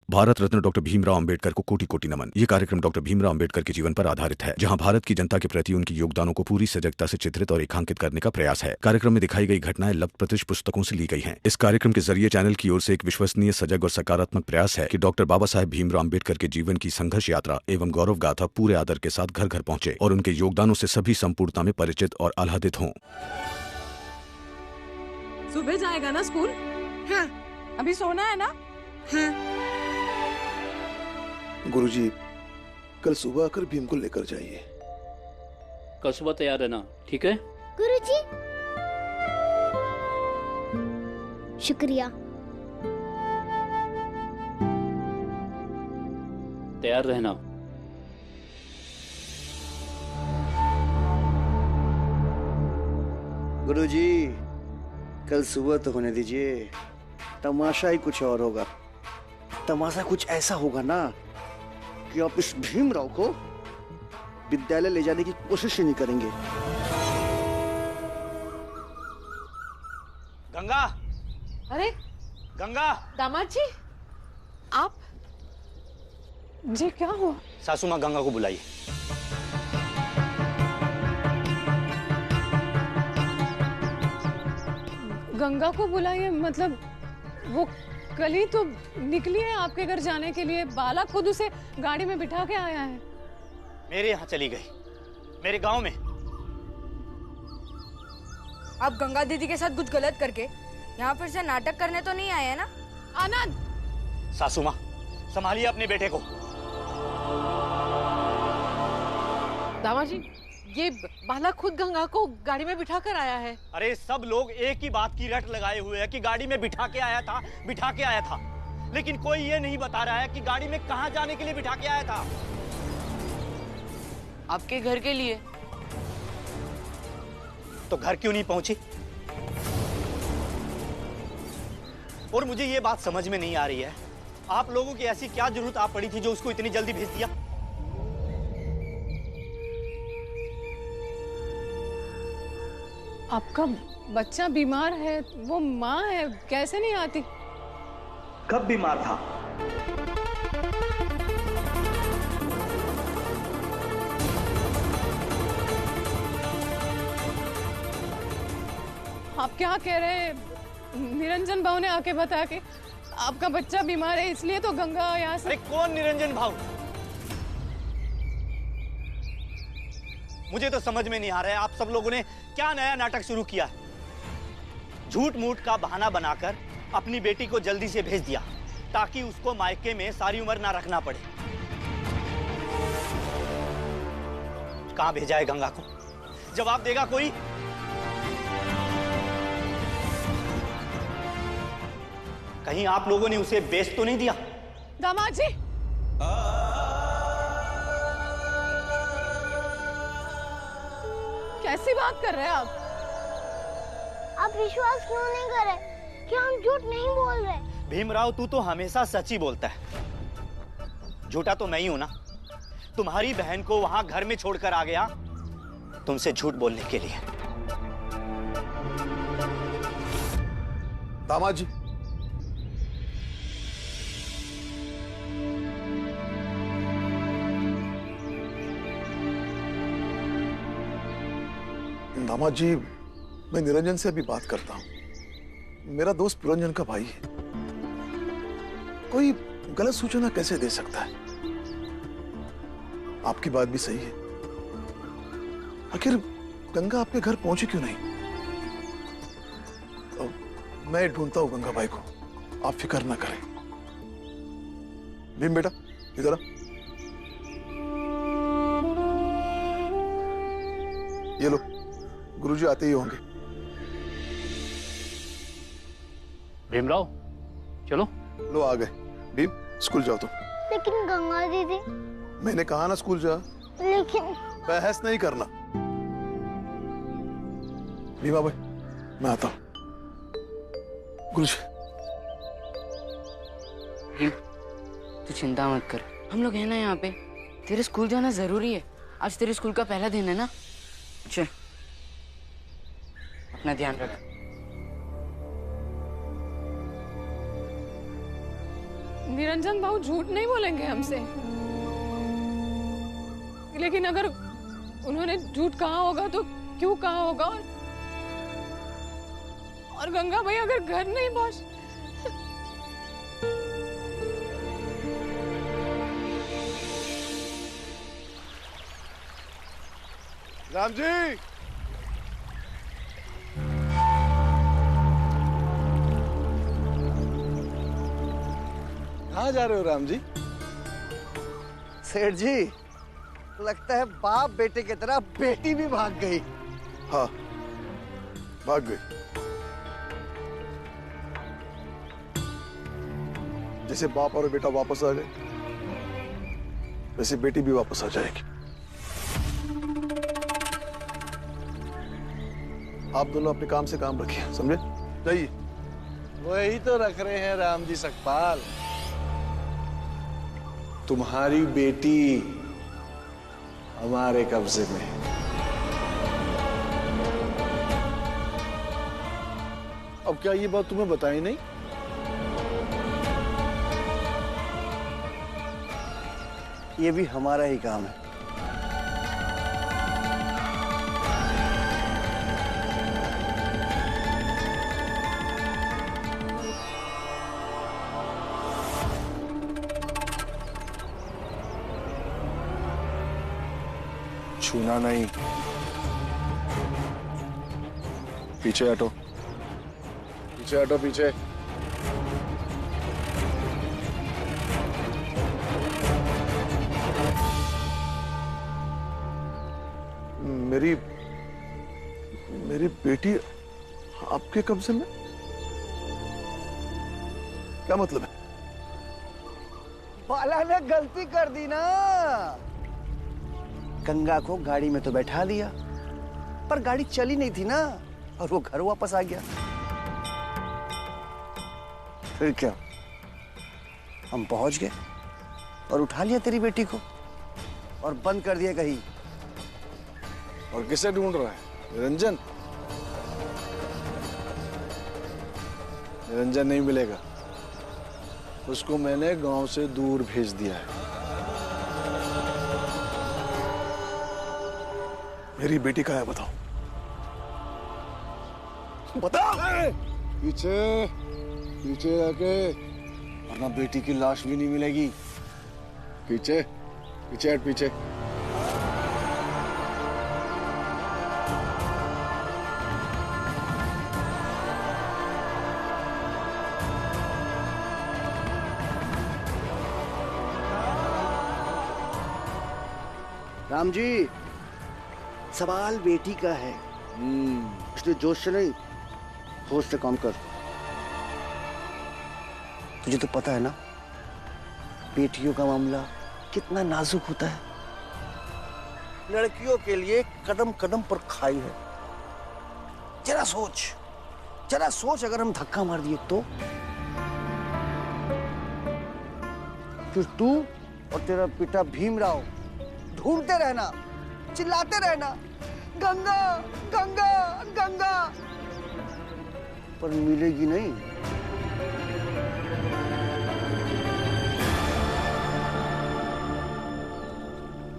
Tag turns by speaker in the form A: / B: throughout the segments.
A: Bharat Ratna doctor Bhimrao Ambedkar को कोटि कोटि नमन। ये कार्यक्रम डॉक्टर भीमराव अंबेडकर के जीवन पर आधारित है, जहां भारत की जनता के प्रति उनके योगदानों को पूरी सजगता से चित्रित और रेखांकित करने का प्रयास है। कार्यक्रम में दिखाई गई घटनाएं लब्ध प्रतिष्ठ पुस्तकों से ली गई हैं। इस कार्यक्रम के जरिए चैनल की ओर से एक विश्वसनीय, सजग और सकारात्मक प्रयास है कि डॉक्टर बाबा साहेब भीमराव अंबेडकर के जीवन की संघर्ष यात्रा एवं गौरव गाथा पूरे आदर के साथ घर घर पहुंचे और उनके योगदानों से सभी संपूर्णता में परिचित और आह्लादित हों।
B: सुबह जाएगा ना स्कूल?
C: हाँ।
B: अभी सोना है ना?
C: हाँ।
D: गुरुजी, कल सुबह आकर भीम को लेकर जाइए।
E: कल सुबह तैयार रहना, ठीक है?
C: गुरुजी, शुक्रिया।
E: तैयार रहना।
F: गुरुजी, कल सुबह तो होने दीजिए, तमाशा ही कुछ और होगा। तमाशा कुछ ऐसा होगा ना कि आप इस भीमराव को विद्यालय ले जाने की कोशिश ही नहीं करेंगे।
G: गंगा!
B: अरे
G: गंगा!
B: दामाद जी, आप जी क्या हुआ?
G: सासू माँ गंगा को बुलाइए।
B: गंगा को बुलाइए? मतलब वो कल ही तो निकली है आपके घर जाने के लिए। बाला खुद उसे गाड़ी में बिठा के आया है।
G: मेरे यहाँ चली गई, मेरे गांव में।
H: आप गंगा दीदी के साथ कुछ गलत करके यहाँ फिर से नाटक करने तो नहीं आए हैं ना?
B: आनंद!
G: सासू माँ, संभालिए अपने बेटे को।
B: दामाद जी, ये बाला खुद गंगा को गाड़ी में बिठा कर आया है।
G: अरे सब लोग एक ही बात की रट लगाए हुए हैं कि गाड़ी में बिठा के आया था, लेकिन कोई ये नहीं बता रहा है कि गाड़ी में कहाँ जाने के लिए बिठा के आया था।
H: आपके घर के लिए।
G: तो घर क्यों नहीं पहुंची? और मुझे ये बात समझ में नहीं आ रही है, आप लोगों की ऐसी क्या जरूरत आ पड़ी थी जो उसको इतनी जल्दी भेज दिया?
B: आपका बच्चा बीमार है, वो माँ है, कैसे नहीं आती?
G: कब बीमार था?
B: आप क्या कह रहे हैं? निरंजन भाव ने आके बता के आपका बच्चा बीमार है, इसलिए तो गंगा यहाँ से।
G: अरे कौन निरंजन भाव? मुझे तो समझ में नहीं आ रहा है, आप सब लोगों ने क्या नया नाटक शुरू किया है? झूठ मूठ का बहाना बनाकर अपनी बेटी को जल्दी से भेज दिया ताकि उसको मायके में सारी उम्र ना रखना पड़े। कहां भेजा है गंगा को? जवाब देगा कोई? कहीं आप लोगों ने उसे बेच तो नहीं दिया?
B: दामाद जी, कैसी बात कर रहे हैं आप?
C: आप विश्वास क्यों नहीं कर रहे कि हम झूठ नहीं बोल रहे?
G: भीमराव, तू तो हमेशा सच ही बोलता है, झूठा तो मैं ही हूं ना। तुम्हारी बहन को वहां घर में छोड़कर आ गया तुमसे झूठ बोलने के लिए।
D: दामाद जी, दामाद जी, मैं निरंजन से अभी बात करता हूं। मेरा दोस्त पुरंजन का भाई है, कोई गलत सूचना कैसे दे सकता है? आपकी बात भी सही है। आखिर गंगा आपके घर पहुंची क्यों नहीं? मैं ढूंढता हूं गंगा भाई को, आप फिक्र ना करें। भीम बेटा, इधर आ। ये लो, गुरुजी आते ही होंगे।
E: भीमराव, चलो।
D: लो आ गए। भीम, स्कूल जाओ तुम।
C: लेकिन गंगा दीदी।
D: मैंने कहा ना स्कूल जा।
C: लेकिन
D: बहस नहीं करना। भीमा भाई, मैं आता हूं। गुरुजी।
H: भीम, तू चिंता मत कर, हम लोग हैं ना यहाँ पे। तेरे स्कूल जाना जरूरी है, आज तेरे स्कूल का पहला दिन है ना। चल, अपना ध्यान रख।
B: निरंजन भाऊ झूठ नहीं बोलेंगे हमसे, लेकिन अगर उन्होंने झूठ कहा होगा तो क्यों कहा होगा? और गंगा भाई अगर घर नहीं पहुंच,
D: राम जी, कहाँ जा रहे हो राम जी?
F: सेठ जी, लगता है बाप बेटे की तरह बेटी भी भाग गई।
D: हाँ, भाग गई। जैसे बाप और बेटा वापस आ गए, वैसे बेटी भी वापस आ जाएगी। आप दोनों अपने काम से काम रखिए, समझे? जाइए।
I: वही तो रख रहे हैं राम जी सकपाल। तुम्हारी बेटी हमारे कब्जे में है।
D: अब क्या ये बात तुम्हें बताई नहीं?
F: ये भी हमारा ही काम है।
I: छूना नहीं। पीछे हटो, पीछे हटो, पीछे।
D: मेरी बेटी आपके कब्जे में? क्या मतलब है?
F: बाला ने गलती कर दी ना। गंगा को गाड़ी में तो बैठा लिया, पर गाड़ी चली नहीं थी ना, और वो घर वापस आ गया। फिर क्या, हम पहुंच गए और उठा लिया तेरी बेटी को और बंद कर दिया कहीं।
I: और किसे ढूंढ रहा है? निरंजन? निरंजन नहीं मिलेगा, उसको मैंने गांव से दूर भेज दिया है।
D: मेरी बेटी कहाँ है, बताओ, बताओ।
I: पीछे पीछे आके, वरना बेटी की लाश भी नहीं मिलेगी। पीछे पीछे हट, पीछे।
F: राम जी, सवाल बेटी का है, इसलिए जोश से नहीं, होश से काम कर। तुझे तो पता है ना, बेटियों का मामला कितना नाजुक होता है। लड़कियों के लिए कदम कदम पर खाई है। जरा सोच, अगर हम धक्का मार दिए तो? फिर तू और तेरा बेटा भीमराव ढूंढते रहना, चिल्लाते रहना, गंगा गंगा गंगा, पर मिलेगी नहीं।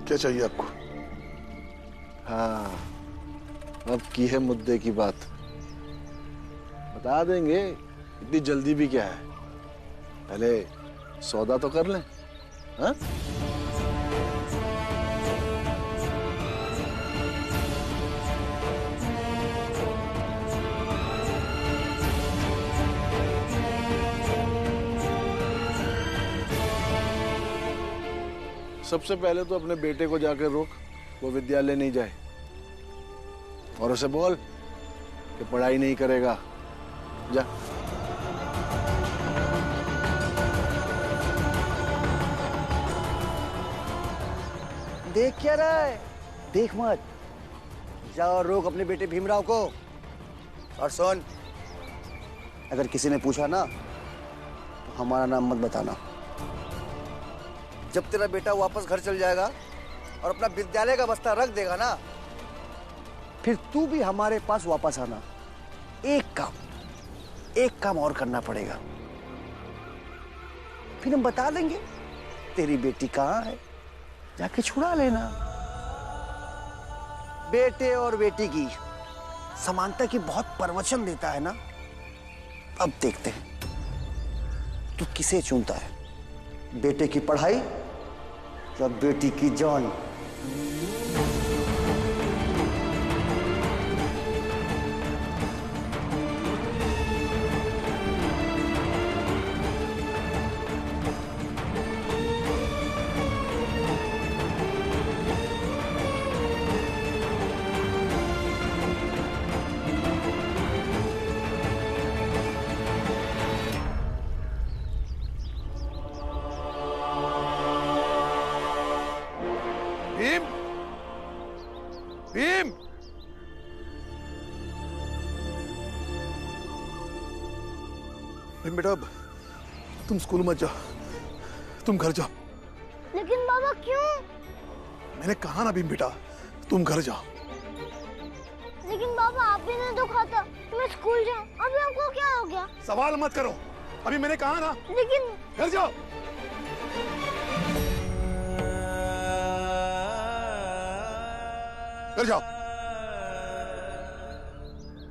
D: क्या चाहिए आपको?
I: हाँ, अब की है मुद्दे की बात। बता देंगे, इतनी जल्दी भी क्या है। पहले सौदा तो कर लें। हाँ? सबसे पहले तो अपने बेटे को जाकर रोक, वो विद्यालय नहीं जाए, और उसे बोल कि पढ़ाई नहीं करेगा। जा।
F: देख क्या रहा है? देख मत, जाओ रोक अपने बेटे भीमराव को। और सुन, अगर किसी ने पूछा ना तो हमारा नाम मत बताना। जब तेरा बेटा वापस घर चल जाएगा और अपना विद्यालय का बस्ता रख देगा ना, फिर तू भी हमारे पास वापस आना। एक काम और करना पड़ेगा। फिर हम बता देंगे तेरी बेटी कहाँ है, जाके छुड़ा लेना। बेटे और बेटी की समानता की बहुत प्रवचन देता है ना। अब देखते हैं तू किसे चुनता है, बेटे की पढ़ाई या बेटी की जान।
D: भीम, भीम, भीम बेटा, तुम स्कूल मत जाओ, तुम घर जाओ।
C: लेकिन बाबा क्यों?
D: मैंने कहा ना भीम बेटा, तुम घर जाओ।
C: लेकिन बाबा आप ही ने तो कहा था कि मैं स्कूल जाऊं, अभी आपको क्या हो गया?
D: सवाल मत करो, अभी मैंने कहा ना।
C: लेकिन
D: घर जाओ। घर जाओ।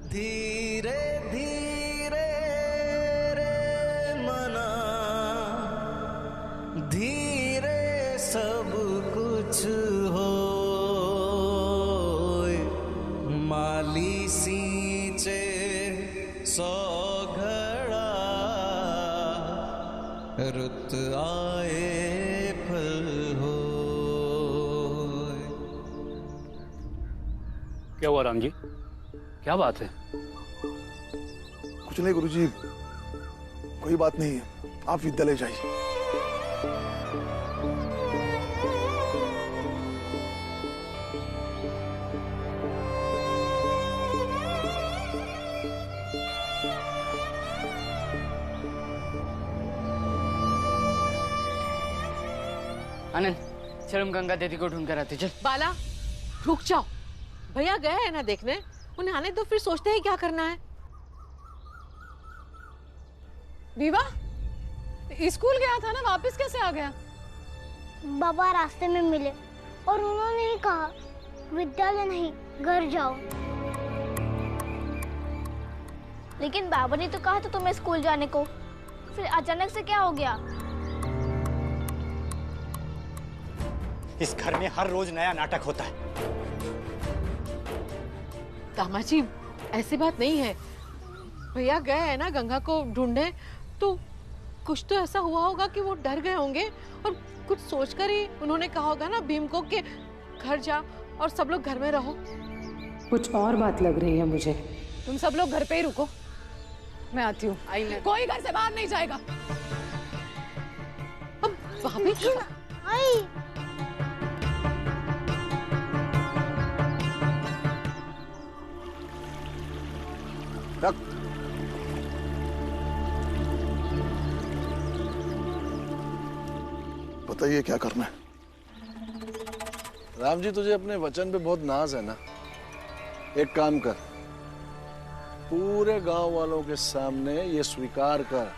F: धीरे धीरे रे मना, धीरे सब कुछ हो, माली सींचे सौ घड़ा, रुत आए फल हो।
E: क्या हुआ राम जी, क्या बात है?
D: कुछ नहीं गुरुजी, कोई बात नहीं है, आप विद्यालय जाइए।
H: आनंद चल हम गंगा दीदी को ढूंढ कर आते। चल
B: बाला रुक जाओ, भैया गए हैं ना देखने, उन्हें आने दो, फिर सोचते हैं क्या करना है। विवा स्कूल गया था ना, वापस कैसे आ गया?
C: बाबा रास्ते में मिले और उन्होंने ही कहा विद्यालय नहीं घर जाओ।
J: लेकिन बाबा ने तो कहा था तुम्हें स्कूल जाने को, फिर अचानक से क्या हो गया?
G: इस घर में हर रोज नया नाटक होता है।
B: कामाजी ऐसी बात नहीं है, भैया गए हैं ना गंगा को ढूंढने, तो कुछ तो ऐसा हुआ होगा कि वो डर गए होंगे और कुछ सोचकर ही उन्होंने कहा होगा ना भीम को कि घर जा और सब लोग घर में रहो।
K: कुछ और बात लग रही है मुझे।
B: तुम सब लोग घर पे ही रुको, मैं आती हूँ। कोई घर से बाहर नहीं जाएगा। अब वहां पे
C: आई
F: रख।
D: बताइए क्या करना है?
I: राम जी, तुझे अपने वचन पे बहुत नाज है ना। एक काम कर, पूरे गांव वालों के सामने ये स्वीकार कर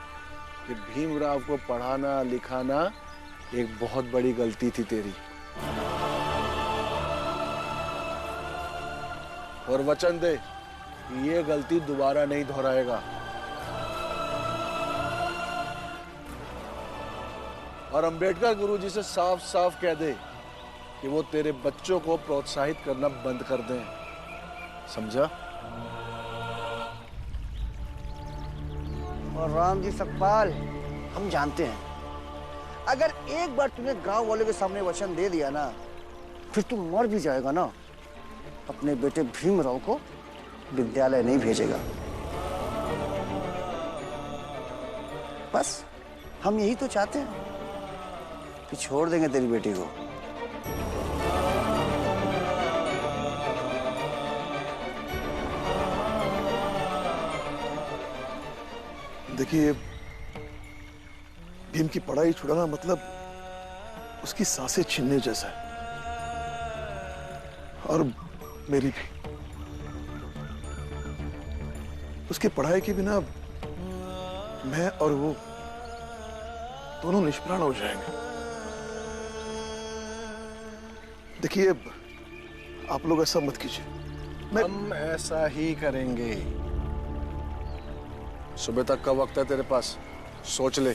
I: कि भीमराव को पढ़ाना लिखाना एक बहुत बड़ी गलती थी तेरी, और वचन दे कि ये गलती दोबारा नहीं दोहराएगा। और अंबेडकर गुरुजी से साफ साफ कह दे कि वो तेरे बच्चों को प्रोत्साहित करना बंद कर दें, समझा?
F: और राम जी सकपाल, हम जानते हैं अगर एक बार तूने गांव वालों के सामने वचन दे दिया ना, फिर तू मर भी जाएगा ना, अपने बेटे भीमराव को विद्यालय नहीं भेजेगा। बस हम यही तो चाहते हैं कि छोड़ देंगे तेरी बेटी को।
D: देखिए, भीम की पढ़ाई छुड़ाना मतलब उसकी सांसें छीनने जैसा है, और मेरी भी। उसकी पढ़ाई के बिना मैं और वो दोनों निष्प्राण हो जाएंगे। देखिए, आप लोग ऐसा मत कीजिए।
I: हम ऐसा ही करेंगे। सुबह तक का वक्त है तेरे पास, सोच ले।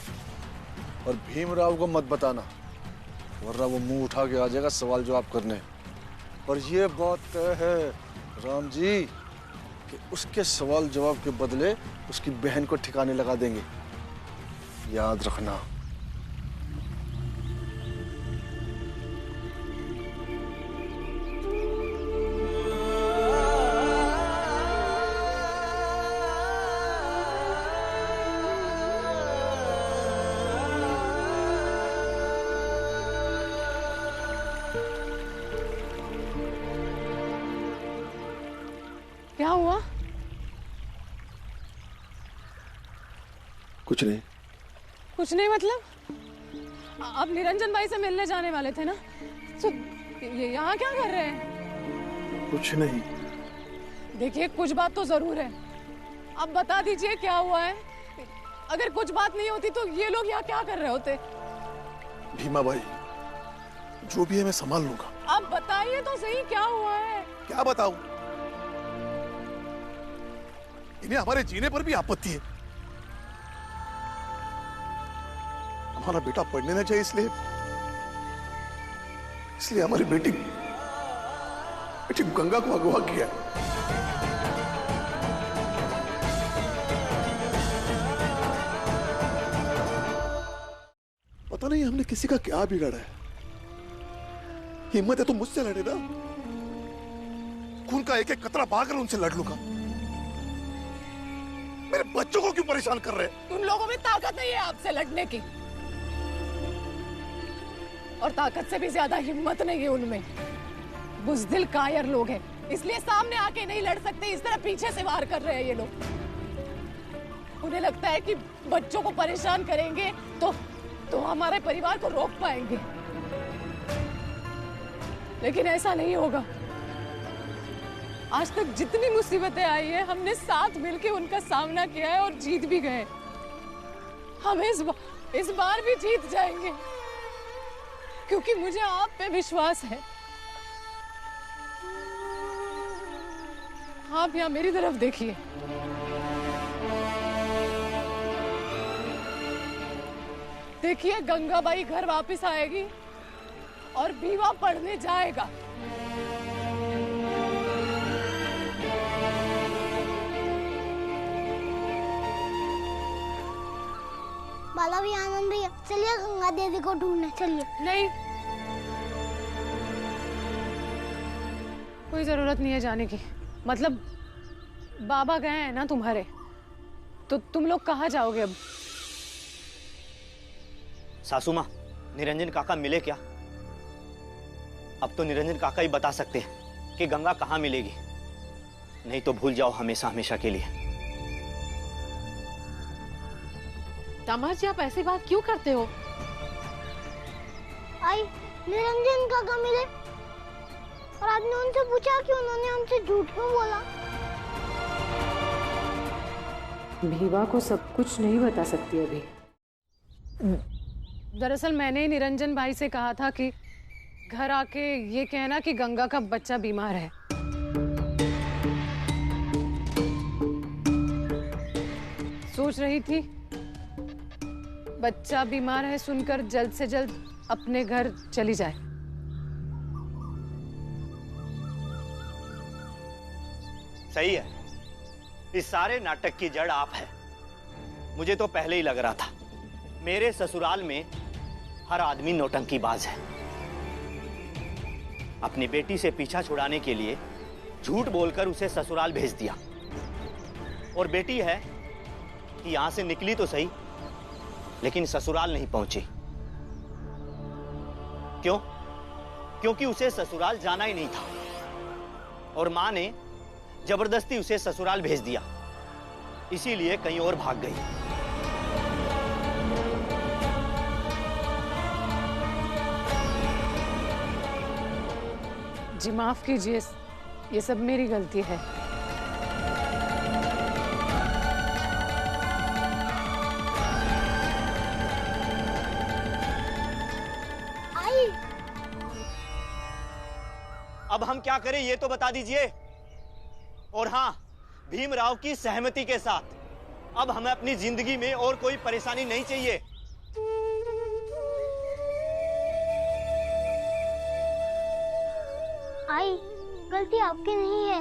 I: और भीमराव को मत बताना, वरना वो मुंह उठा के आ जाएगा सवाल जवाब करने। और ये बात तय है राम जी कि उसके सवाल जवाब के बदले उसकी बहन को ठिकाने लगा देंगे, याद रखना।
B: क्या हुआ?
D: कुछ नहीं।
K: कुछ नहीं मतलब? आप निरंजन भाई से मिलने जाने वाले थे ना, तो ये यहाँ क्या कर रहे हैं?
D: कुछ नहीं।
K: देखिए, कुछ बात तो जरूर है, अब बता दीजिए क्या हुआ है। अगर कुछ बात नहीं होती तो ये लोग यहाँ क्या कर रहे होते?
D: भीमा भाई, जो भी है मैं संभाल लूंगा।
K: आप बताइए तो सही, क्या हुआ है?
D: क्या बताऊं? इन्हें हमारे जीने पर भी आपत्ति है। हमारा बेटा पढ़ने ना चाहिए, इसलिए हमारी बेटी गंगा को अगवा किया। पता नहीं हमने किसी का क्या बिगाड़ा है। हिम्मत है तो मुझसे लड़े ना, खून का एक एक कतरा बहाकर उनसे लड़ लूंगा। मेरे बच्चों को क्यों परेशान कर रहे हैं?
K: उन लोगों में ताकत नहीं है आपसे लड़ने की, और ताकत से भी ज्यादा हिम्मत नहीं है उनमें। बुज़दिल कायर लोग हैं, इसलिए सामने आके नहीं लड़ सकते, इस तरह पीछे से वार कर रहे हैं ये लोग। उन्हें लगता है कि बच्चों को परेशान करेंगे तो हमारे परिवार को रोक पाएंगे, लेकिन ऐसा नहीं होगा। आज तक जितनी मुसीबतें आई है, हमने साथ मिलकर उनका सामना किया है और जीत भी गए। हम इस बार भी जीत जाएंगे, क्योंकि मुझे आप पे विश्वास है। आप यहाँ मेरी तरफ देखिए। देखिए, गंगाबाई घर वापस आएगी और भीमा पढ़ने जाएगा।
C: बाला भी, आनंद भैया, चलिए गंगा दीदी को ढूंढने चलिए।
K: नहीं, कोई जरूरत नहीं है जाने की। मतलब बाबा गए हैं ना तुम्हारे, तो तुम लोग कहाँ जाओगे अब?
G: सासू माँ, निरंजन काका मिले क्या? अब तो निरंजन काका ही बता सकते हैं कि गंगा कहाँ मिलेगी, नहीं तो भूल जाओ हमेशा हमेशा के लिए।
B: दामाद जी, आप ऐसी बात क्यों करते हो?
C: आई निरंजन काका मिले और आपने उनसे पूछा कि उन्होंने हमसे झूठ क्यों बोला?
K: भीमा को सब कुछ नहीं बता सकती अभी। दरअसल मैंने ही निरंजन भाई से कहा था कि घर आके ये कहना कि गंगा का बच्चा बीमार है। सोच रही थी बच्चा बीमार है सुनकर जल्द से जल्द अपने घर चली जाए।
G: सही है, इस सारे नाटक की जड़ आप है। मुझे तो पहले ही लग रहा था। मेरे ससुराल में हर आदमी नौटंकीबाज है। अपनी बेटी से पीछा छुड़ाने के लिए झूठ बोलकर उसे ससुराल भेज दिया, और बेटी है कि यहां से निकली तो सही, लेकिन ससुराल नहीं पहुंची। क्यों? क्योंकि उसे ससुराल जाना ही नहीं था, और मां ने जबरदस्ती उसे ससुराल भेज दिया, इसीलिए कहीं और भाग गई।
K: जी माफ कीजिए, ये सब मेरी गलती है।
G: अब हम क्या करें ये तो बता दीजिए। और हाँ, भीमराव की सहमति के साथ अब हमें अपनी जिंदगी में और कोई परेशानी नहीं चाहिए।
C: आई, गलती आपकी नहीं है।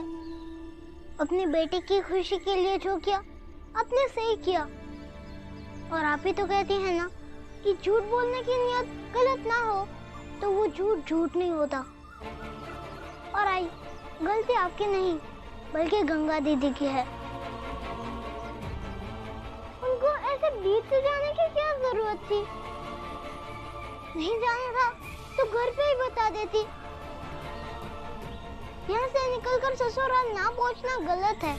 C: अपनी बेटी की खुशी के लिए जो किया आपने सही किया। और आप ही तो कहती हैं ना कि झूठ बोलने की नियत गलत ना हो तो वो झूठ झूठ नहीं होता। और आई, गलती आपकी नहीं बल्कि गंगा दीदी की है। उनको ऐसे बीच से जाने की क्या जरूरत थी? नहीं जाना था तो घर पे ही बता देती। यहाँ से निकलकर ससुराल ना पहुँचना गलत है।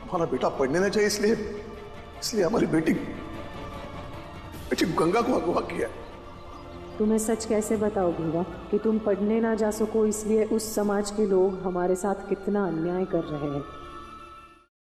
D: हमारा बेटा पढ़ने ना चाहिए, इसलिए हमारी बेटी गंगा को अगवा किया।
L: तुम्हें सच कैसे बताओ गंगा कि तुम पढ़ने ना जा सको इसलिए उस समाज के लोग हमारे साथ कितना अन्याय कर रहे हैं।